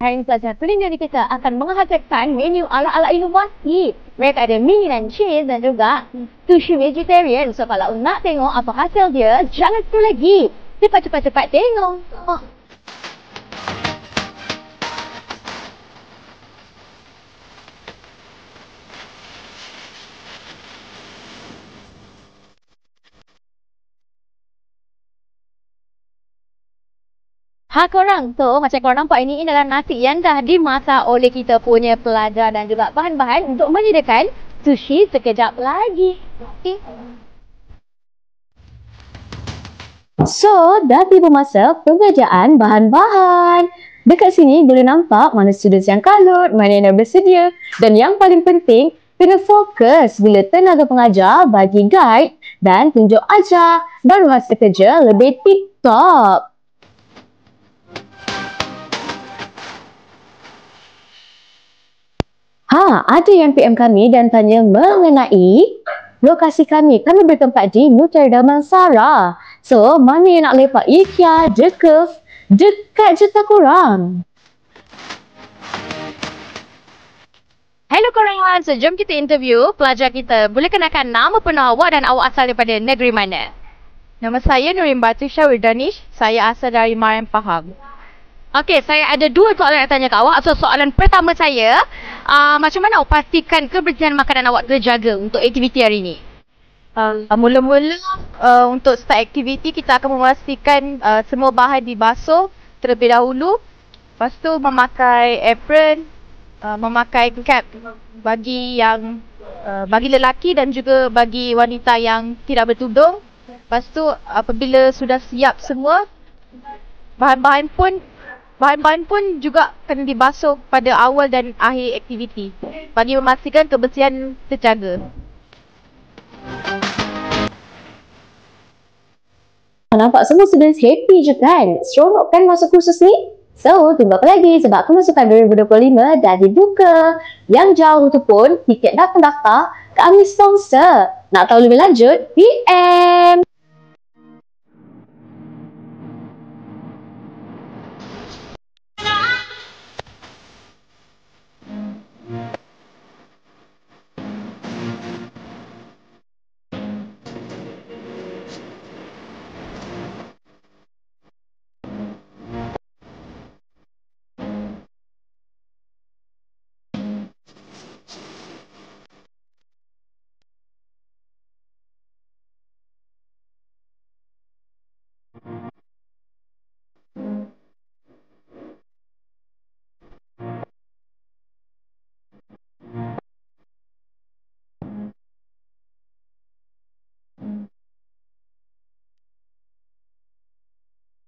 Hari ini pelajar kulineri kita akan menghadirkan menu ala-ala inovasi. Mereka ada mie dan cheese dan juga sushi vegetarian. So kalau nak tengok apa hasil dia, jangan tunggu lagi. Cepat tengok. Korang tu, macam korang nampak ini adalah nasi yang dah dimasak oleh kita punya pelajar dan juga bahan-bahan untuk menyediakan sushi sekejap lagi. Okay. So, dah tiba masa pengerjaan bahan-bahan. Dekat sini boleh nampak mana students yang kalut, mana yang dah bersedia. Dan yang paling penting, kena fokus bila tenaga pengajar bagi guide dan tunjuk ajar. Baru hasil kerja lebih tip-top. Ada yang PM kami dan tanya mengenai lokasi kami. Kami bertempat di Notre Damansara. So, mana yang nak lepak IKEA, The Curve, dekat je tak korang. Hello korang, so jom kita interview pelajar kita. Boleh kenakan nama penuh awak dan awak asal daripada negeri mana? Nama saya Nurin Batrisha Wirdanish. Saya asal dari Mariam Pahang. Okey, saya ada dua soalan nak tanya kat awak. So, soalan pertama saya, macam mana awak pastikan kebersihan makanan awak terjaga untuk aktiviti hari ini? Mula-mula untuk start aktiviti, kita akan memastikan semua bahan dibasuh terlebih dahulu. Lepas tu memakai apron, memakai cap bagi lelaki dan juga bagi wanita yang tidak bertudung. Lepas tu apabila sudah siap semua, bahan-bahan pun juga kena dibasuh pada awal dan akhir aktiviti bagi memastikan kebersihan terjaga. Nampak semua students happy je kan? Seronok kan masuk kursus ni? So, tunggu apa lagi sebab kemasukan 2025 dah dibuka. Yang jauh tu pun tiket dah pendaftar kami sponsor. Nak tahu lebih lanjut? PM!